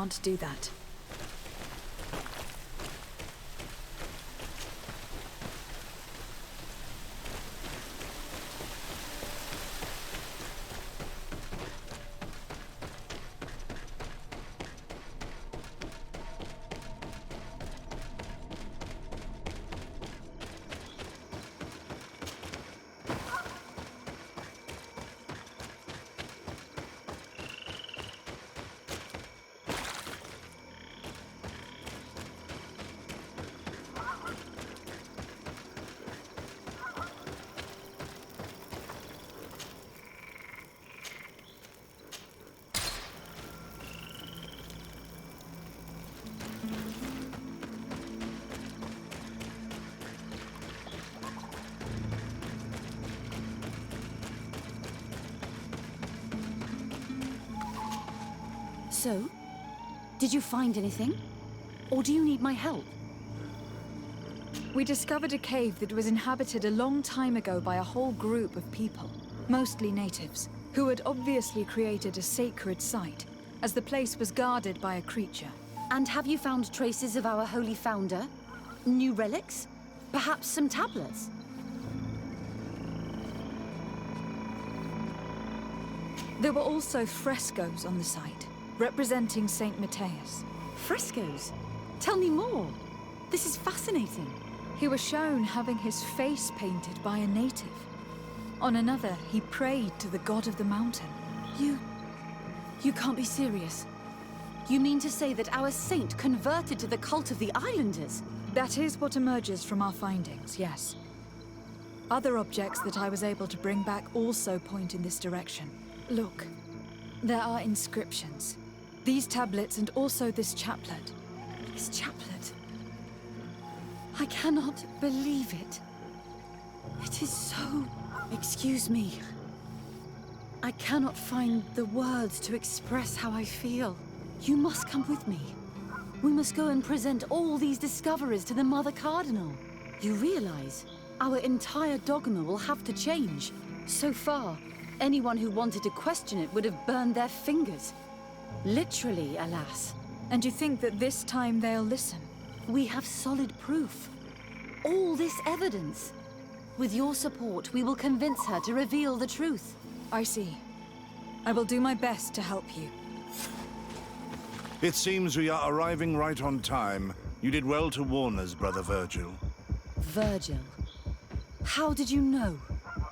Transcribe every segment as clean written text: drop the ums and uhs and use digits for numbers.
can't do that. So, did you find anything? Or do you need my help? We discovered a cave that was inhabited a long time ago by a whole group of people, mostly natives, who had obviously created a sacred site, as the place was guarded by a creature. And have you found traces of our holy founder? New relics? Perhaps some tablets? There were also frescoes on the site, representing Saint Matthias. Frescoes? Tell me more. This is fascinating. He was shown having his face painted by a native. On another, he prayed to the god of the mountain. You can't be serious. You mean to say that our saint converted to the cult of the islanders? That is what emerges from our findings, yes. Other objects that I was able to bring back also point in this direction. Look, there are inscriptions. These tablets and also this chaplet. This chaplet? I cannot believe it. It is so... Excuse me. I cannot find the words to express how I feel. You must come with me. We must go and present all these discoveries to the Mother Cardinal. You realize our entire dogma will have to change. So far, anyone who wanted to question it would have burned their fingers. Literally, alas. And you think that this time they'll listen? We have solid proof. All this evidence. With your support, we will convince her to reveal the truth. I see. I will do my best to help you. It seems we are arriving right on time. You did well to warn us, Brother Virgil. Virgil? How did you know?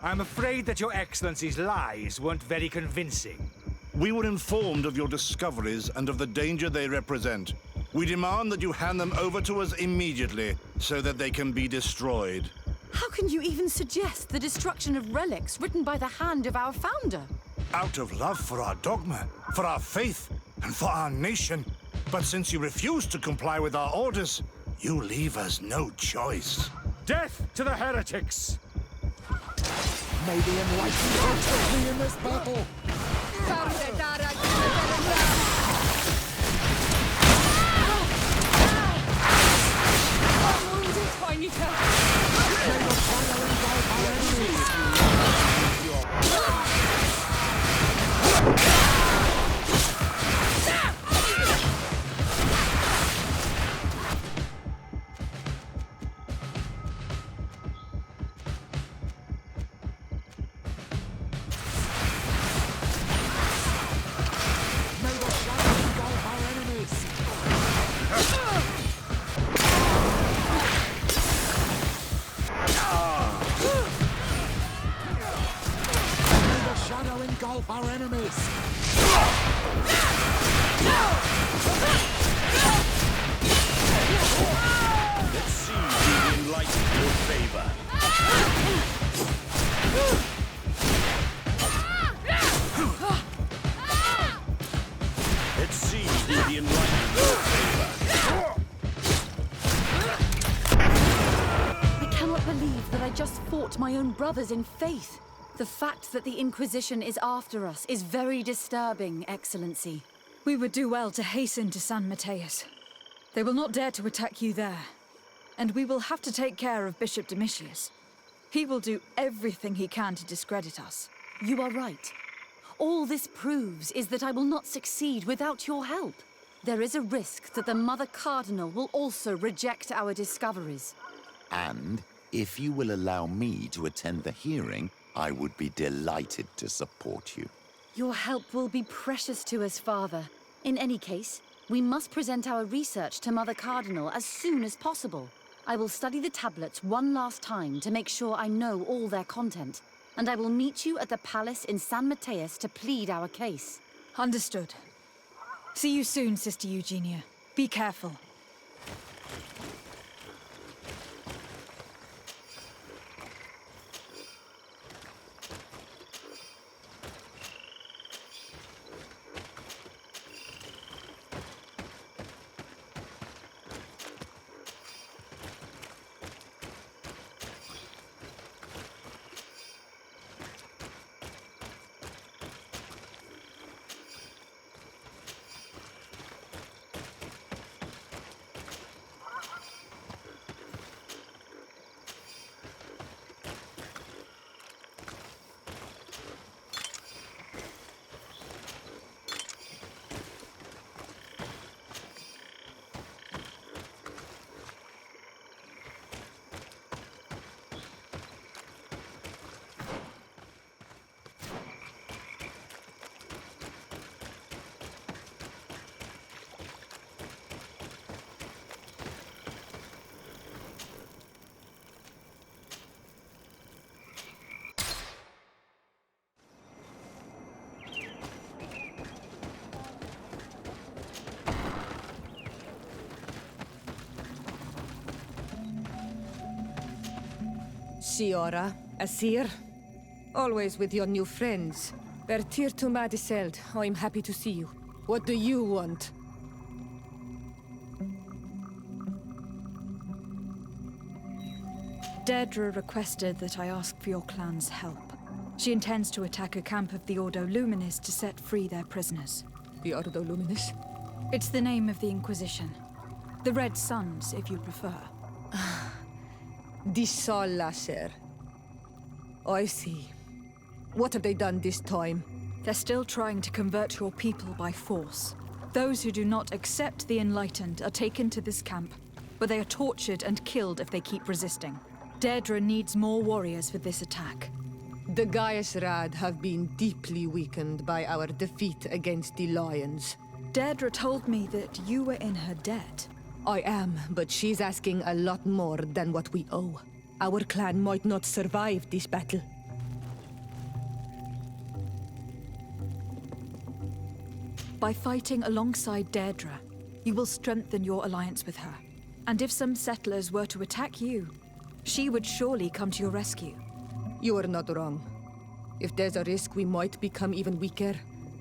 I'm afraid that your Excellency's lies weren't very convincing. We were informed of your discoveries and of the danger they represent. We demand that you hand them over to us immediately, so that they can be destroyed. How can you even suggest the destruction of relics written by the hand of our founder? Out of love for our dogma, for our faith, and for our nation. But since you refuse to comply with our orders, you leave us no choice. Death to the heretics! May the enlightened protect me in this battle! Our enemies! Let's see who enlightened your favor. Let's see who enlightened your favor. I cannot believe that I just fought my own brothers in faith. The fact that the Inquisition is after us is very disturbing, Excellency. We would do well to hasten to San Matthias. They will not dare to attack you there. And we will have to take care of Bishop Domitius. He will do everything he can to discredit us. You are right. All this proves is that I will not succeed without your help. There is a risk that the Mother Cardinal will also reject our discoveries. And if you will allow me to attend the hearing, I would be delighted to support you. Your help will be precious to us, Father. In any case, we must present our research to Mother Cardinal as soon as possible. I will study the tablets one last time to make sure I know all their content, and I will meet you at the palace in San Mateus to plead our case. Understood. See you soon, Sister Eugenia. Be careful. Siora, Asir. Always with your new friends. Bertir to Madiseld, I'm happy to see you. What do you want? Deirdre requested that I ask for your clan's help. She intends to attack a camp of the Ordo Luminis to set free their prisoners. The Ordo Luminis? It's the name of the Inquisition. The Red Suns, if you prefer. The Sol Lasser. I see. What have they done this time? They're still trying to convert your people by force. Those who do not accept the Enlightened are taken to this camp, where they are tortured and killed if they keep resisting. Deirdre needs more warriors for this attack. The Gaius Rad have been deeply weakened by our defeat against the Lions. Deirdre told me that you were in her debt. I am, but she's asking a lot more than what we owe. Our clan might not survive this battle. By fighting alongside Deirdre, you will strengthen your alliance with her. And if some settlers were to attack you, she would surely come to your rescue. You are not wrong. If there's a risk we might become even weaker,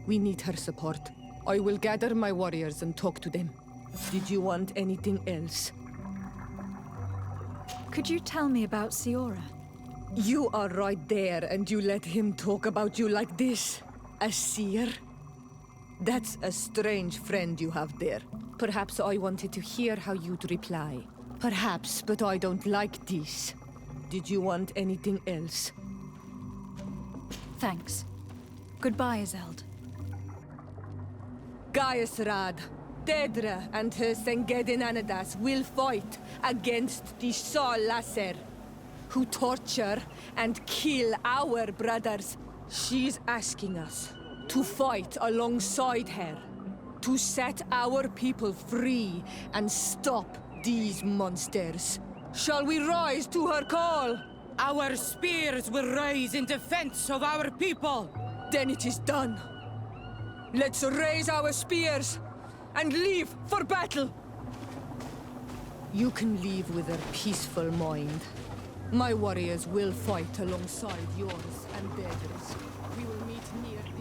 we need her support. I will gather my warriors and talk to them. Did you want anything else? Could you tell me about Siora? You are right there and you let him talk about you like this? A seer? That's a strange friend you have there. Perhaps I wanted to hear how you'd reply. Perhaps, but I don't like this. Did you want anything else? Thanks. Goodbye, Izeld. Gaius Rad, Deirdre and her Sengedin Anadas will fight against the Sol Lasser, who torture and kill our brothers. She's asking us to fight alongside her, to set our people free and stop these monsters. Shall we rise to her call? Our spears will rise in defense of our people! Then it is done. Let's raise our spears and leave for battle! You can leave with a peaceful mind. My warriors will fight alongside yours and Deirdre's. We will meet near the...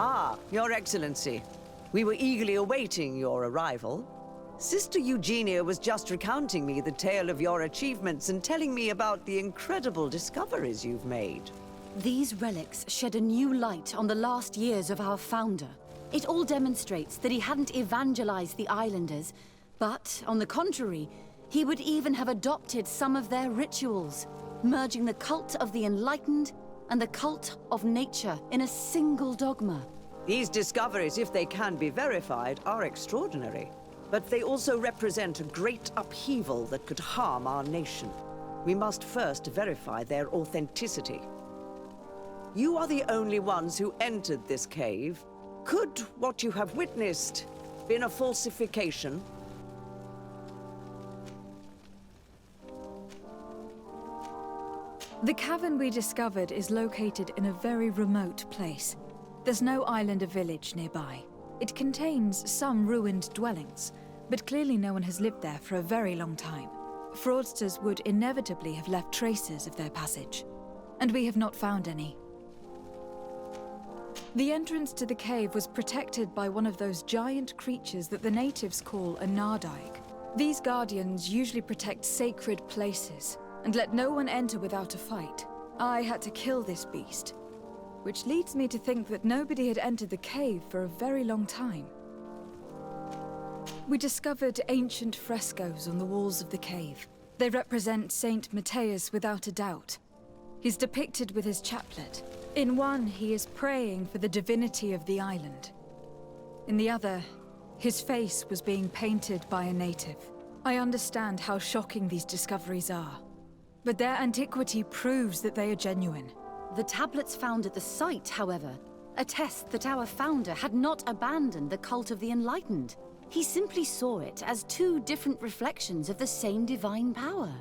Ah, Your Excellency. We were eagerly awaiting your arrival. Sister Eugenia was just recounting me the tale of your achievements and telling me about the incredible discoveries you've made. These relics shed a new light on the last years of our founder. It all demonstrates that he hadn't evangelized the islanders, but, on the contrary, he would even have adopted some of their rituals, merging the cult of the enlightened and the cult of nature in a single dogma. These discoveries, if they can be verified, are extraordinary. But they also represent a great upheaval that could harm our nation. We must first verify their authenticity. You are the only ones who entered this cave. Could what you have witnessed been a falsification? The cavern we discovered is located in a very remote place. There's no island or village nearby. It contains some ruined dwellings, but clearly no one has lived there for a very long time. Fraudsters would inevitably have left traces of their passage, and we have not found any. The entrance to the cave was protected by one of those giant creatures that the natives call a Nardaig. These guardians usually protect sacred places, and let no one enter without a fight. I had to kill this beast, which leads me to think that nobody had entered the cave for a very long time. We discovered ancient frescoes on the walls of the cave. They represent Saint Matthias without a doubt. He's depicted with his chaplet. In one, he is praying for the divinity of the island. In the other, his face was being painted by a native. I understand how shocking these discoveries are, but their antiquity proves that they are genuine. The tablets found at the site, however, attest that our founder had not abandoned the cult of the enlightened. He simply saw it as two different reflections of the same divine power.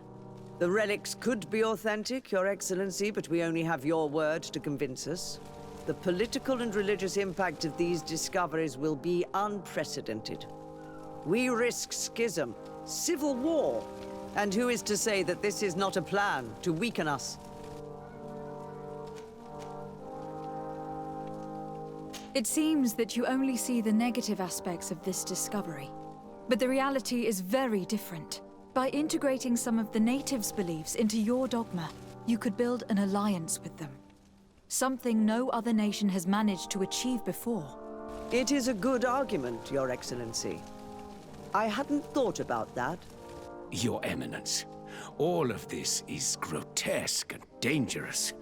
The relics could be authentic, Your Excellency, but we only have your word to convince us. The political and religious impact of these discoveries will be unprecedented. We risk schism, civil war, and who is to say that this is not a plan to weaken us? It seems that you only see the negative aspects of this discovery, but the reality is very different. By integrating some of the natives' beliefs into your dogma, you could build an alliance with them. Something no other nation has managed to achieve before. It is a good argument, Your Excellency. I hadn't thought about that. Your Eminence, all of this is grotesque and dangerous.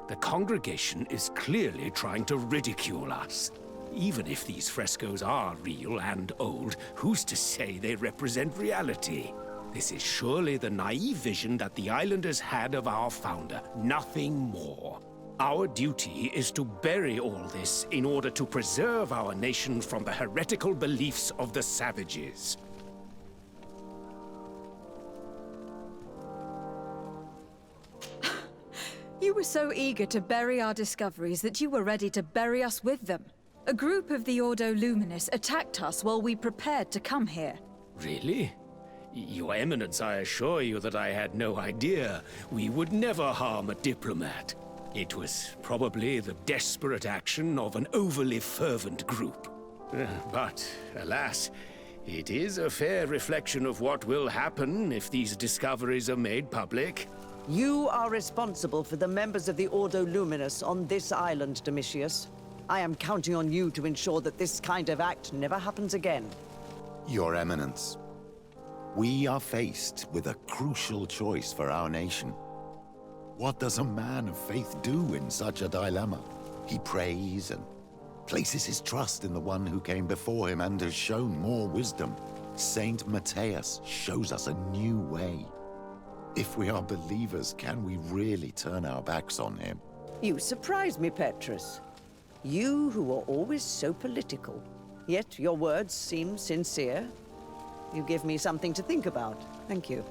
The congregation is clearly trying to ridicule us. Even if these frescoes are real and old, who's to say they represent reality? This is surely the naive vision that the islanders had of our founder, nothing more. Our duty is to bury all this in order to preserve our nation from the heretical beliefs of the savages. You were so eager to bury our discoveries that you were ready to bury us with them. A group of the Ordo Luminis attacked us while we prepared to come here. Really? Your Eminence, I assure you that I had no idea. We would never harm a diplomat. It was probably the desperate action of an overly fervent group. But, alas, it is a fair reflection of what will happen if these discoveries are made public. You are responsible for the members of the Ordo Luminus on this island, Domitius. I am counting on you to ensure that this kind of act never happens again. Your Eminence, we are faced with a crucial choice for our nation. What does a man of faith do in such a dilemma? He prays and places his trust in the one who came before him and has shown more wisdom. Saint Matthias shows us a new way. If we are believers, can we really turn our backs on him? You surprise me, Petrus. You who are always so political. Yet your words seem sincere. You give me something to think about. Thank you.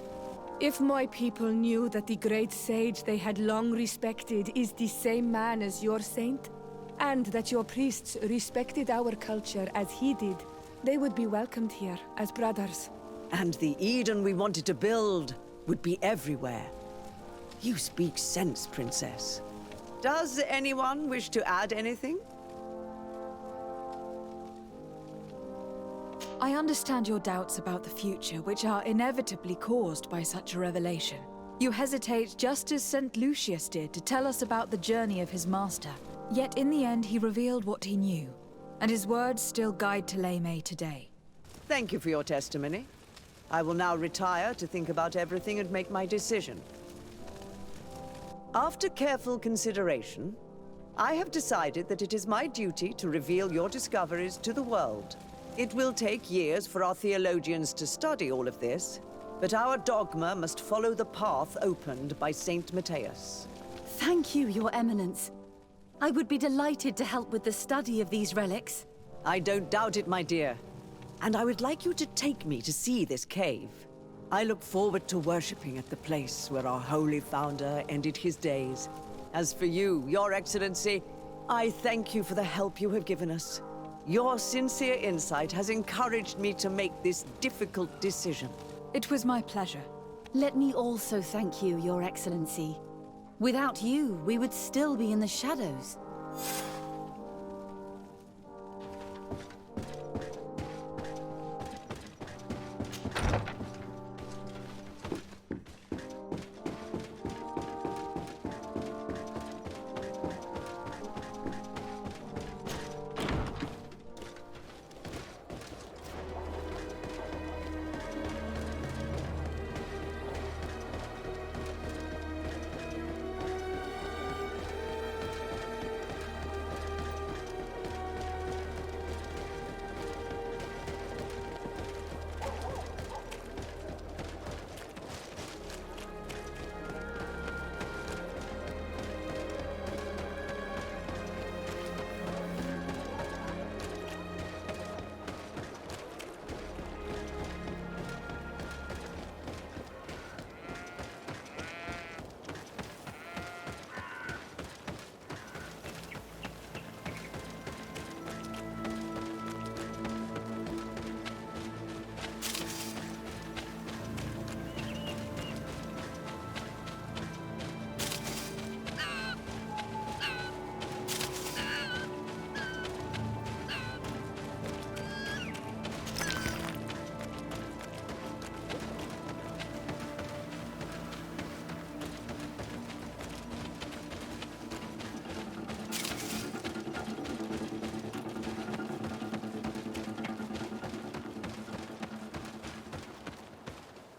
If my people knew that the great sage they had long respected is the same man as your saint, and that your priests respected our culture as he did, they would be welcomed here as brothers. And the Eden we wanted to build would be everywhere. You speak sense, Princess. Does anyone wish to add anything? I understand your doubts about the future, which are inevitably caused by such a revelation. You hesitate just as St. Lucius did to tell us about the journey of his master. Yet in the end, he revealed what he knew, and his words still guide Thélème today. Thank you for your testimony. I will now retire to think about everything and make my decision. After careful consideration, I have decided that it is my duty to reveal your discoveries to the world. It will take years for our theologians to study all of this, but our dogma must follow the path opened by Saint Matthias. Thank you, Your Eminence. I would be delighted to help with the study of these relics. I don't doubt it, my dear. And I would like you to take me to see this cave. I look forward to worshipping at the place where our holy founder ended his days. As for you, Your Excellency, I thank you for the help you have given us. Your sincere insight has encouraged me to make this difficult decision. It was my pleasure. Let me also thank you, Your Excellency. Without you, we would still be in the shadows.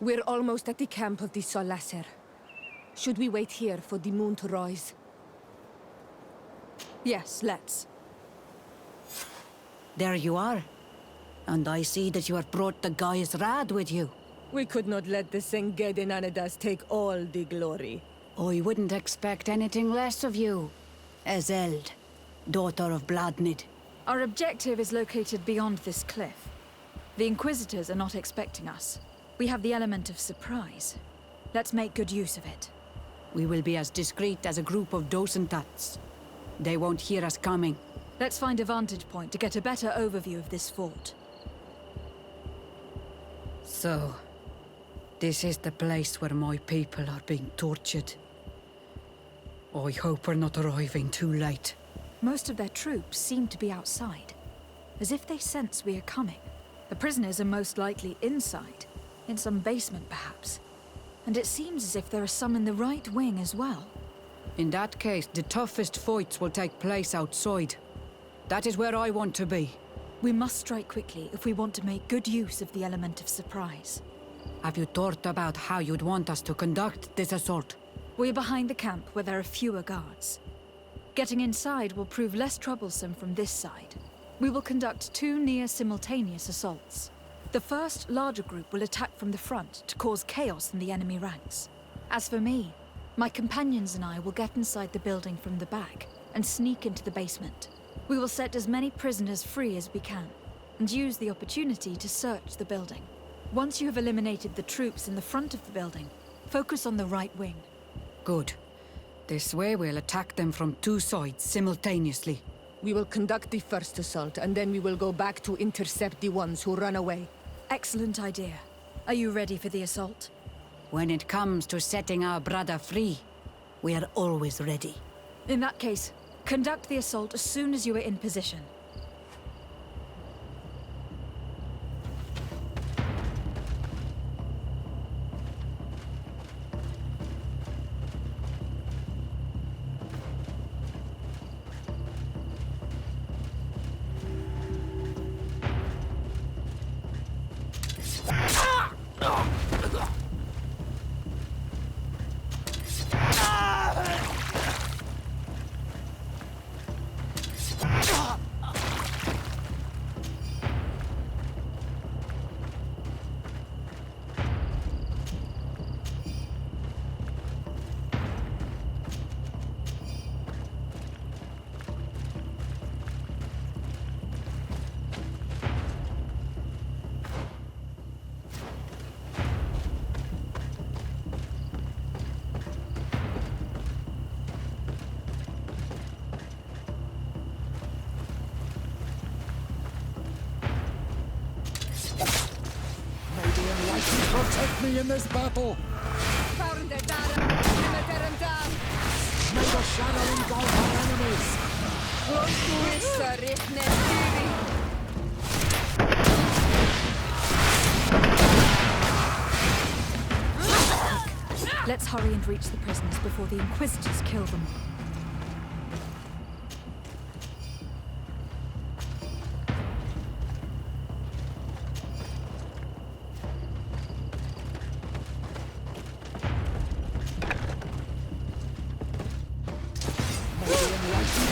We're almost at the camp of the Solasser. Should we wait here for the moon to rise? Yes, let's. There you are. And I see that you have brought the guy's rad with you. We could not let the Sengedin Anadas take all the glory. I wouldn't expect anything less of you, Ezeld, daughter of Bladnid. Our objective is located beyond this cliff. The Inquisitors are not expecting us. We have the element of surprise. Let's make good use of it. We will be as discreet as a group of Dosentats. They won't hear us coming. Let's find a vantage point to get a better overview of this fort. So, this is the place where my people are being tortured. I hope we're not arriving too late. Most of their troops seem to be outside, as if they sense we are coming. The prisoners are most likely inside, in some basement perhaps. And it seems as if there are some in the right wing as well. In that case, the toughest fights will take place outside. That is where I want to be. We must strike quickly if we want to make good use of the element of surprise. Have you thought about how you'd want us to conduct this assault? We're behind the camp where there are fewer guards. Getting inside will prove less troublesome from this side. We will conduct 2 near-simultaneous assaults. The first, larger group will attack from the front to cause chaos in the enemy ranks. As for me, my companions and I will get inside the building from the back and sneak into the basement. We will set as many prisoners free as we can, and use the opportunity to search the building. Once you have eliminated the troops in the front of the building, focus on the right wing. Good. This way we'll attack them from 2 sides simultaneously. We will conduct the first assault, and then we will go back to intercept the ones who run away. Excellent idea. Are you ready for the assault? When it comes to setting our brother free, we are always ready. In that case, conduct the assault as soon as you are in position. me in this battle! May the shadow engulf our enemies! Let's hurry and reach the prisoners before the Inquisitors kill them all.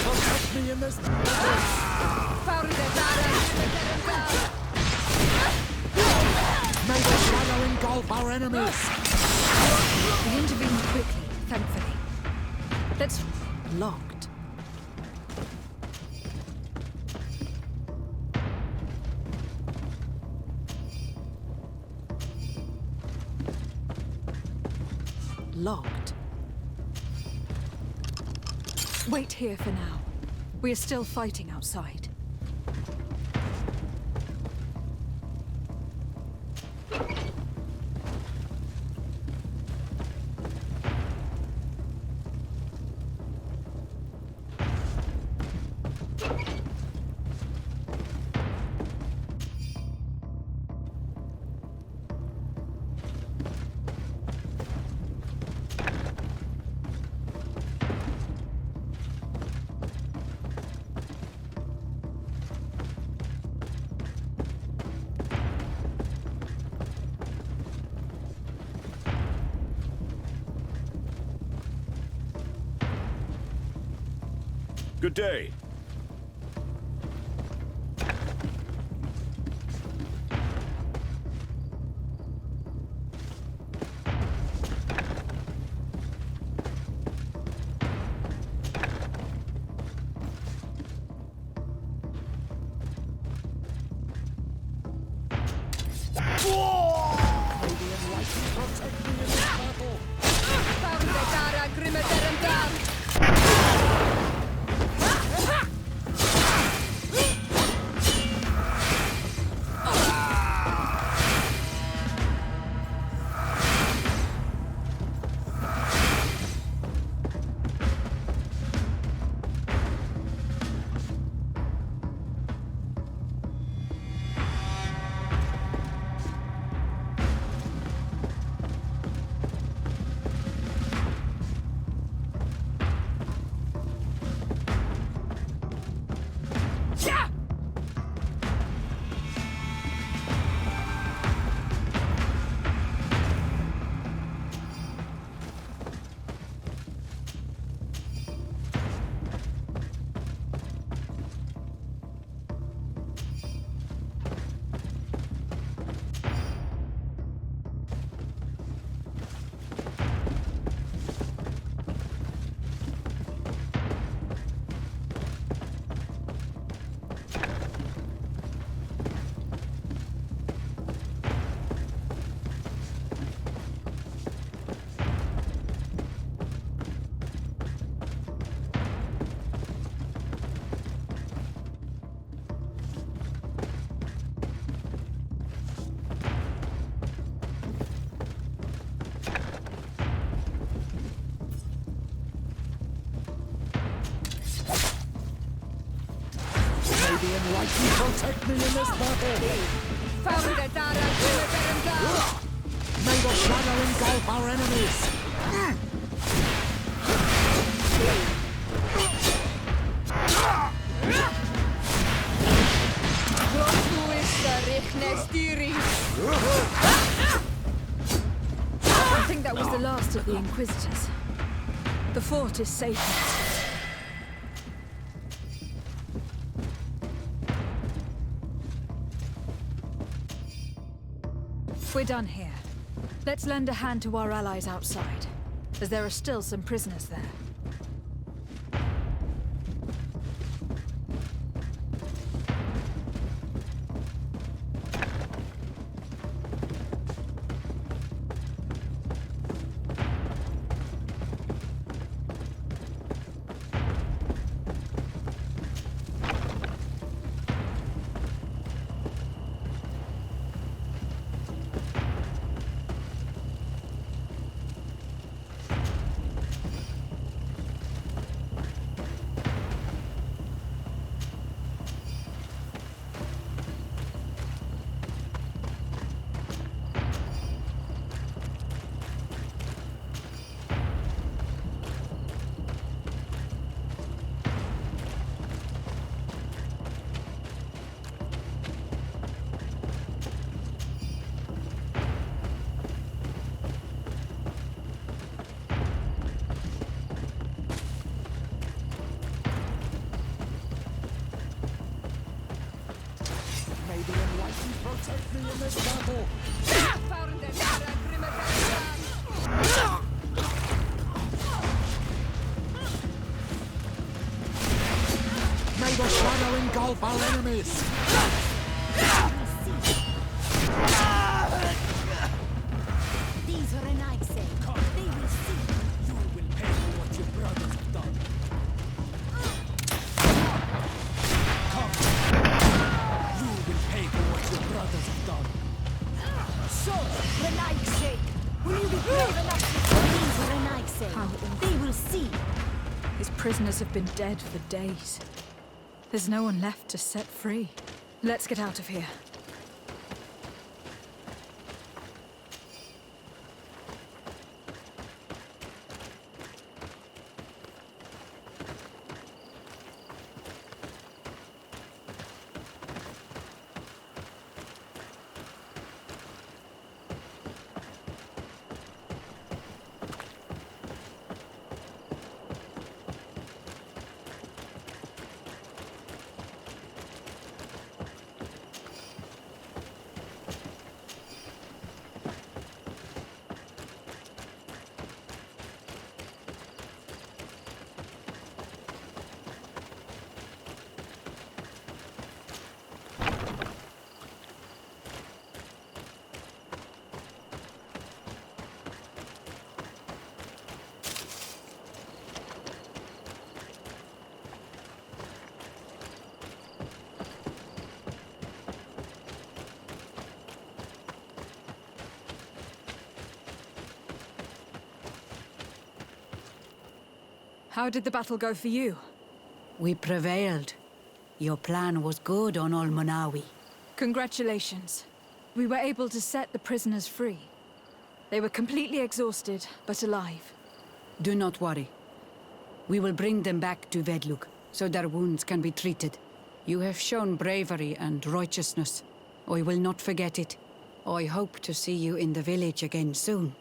Protect me in this battle! May the shadow engulf our enemies! We intervened quickly, thankfully. Let's... Locked. Locked. Wait here for now. We are still fighting outside. Good day. Protect me in this battle! May the shadow engulf our enemies! I think that was the last of the Inquisitors. The fort is safe now. We're done here. Let's lend a hand to our allies outside, as there are still some prisoners there. the enlightened protect me in this battle. May the shadow engulf our enemies. These are an Ike say. They will see. You will pay for what your brothers have done. Come. You will pay for what your brothers have done. So, an Ike say. Will you be brave enough to these are an Ike say? They will see. His prisoners have been dead for days. There's no one left to set free. Let's get out of here. How did the battle go for you? We prevailed. Your plan was good on Olmonawi. Congratulations. We were able to set the prisoners free. They were completely exhausted, but alive. Do not worry. We will bring them back to Vedluk, so their wounds can be treated. You have shown bravery and righteousness. I will not forget it. I hope to see you in the village again soon.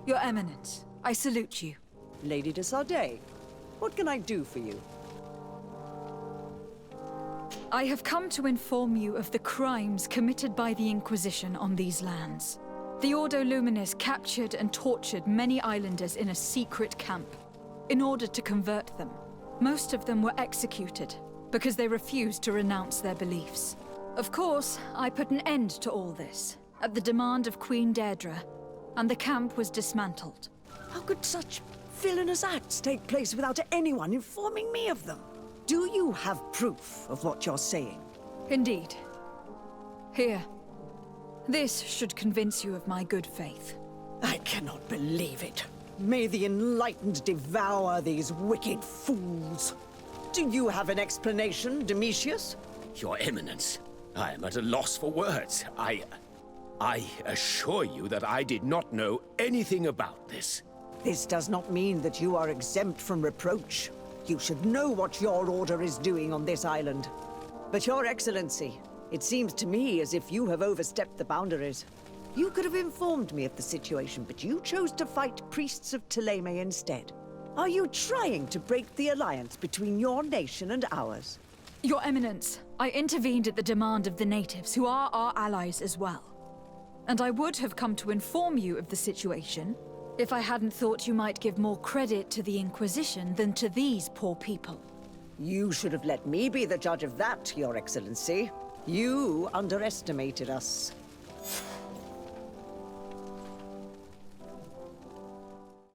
Your Eminence, I salute you. Lady de Sardet, what can I do for you? I have come to inform you of the crimes committed by the Inquisition on these lands. The Ordo Luminis captured and tortured many islanders in a secret camp in order to convert them. Most of them were executed because they refused to renounce their beliefs. Of course, I put an end to all this at the demand of Queen Deirdre, and the camp was dismantled. How could such villainous acts take place without anyone informing me of them? Do you have proof of what you're saying? Indeed. Here. This should convince you of my good faith. I cannot believe it. May the enlightened devour these wicked fools. Do you have an explanation, Domitius? Your Eminence, I am at a loss for words. I assure you that I did not know anything about this. This does not mean that you are exempt from reproach. You should know what your order is doing on this island. But Your Excellency, It seems to me as if you have overstepped the boundaries. You could have informed me of the situation, but you chose to fight priests of Thélème instead. Are you trying to break the alliance between your nation and ours? Your Eminence, I intervened at the demand of the natives, who are our allies as well. And I would have come to inform you of the situation, if I hadn't thought you might give more credit to the Inquisition than to these poor people. You should have let me be the judge of that, Your Excellency. You underestimated us.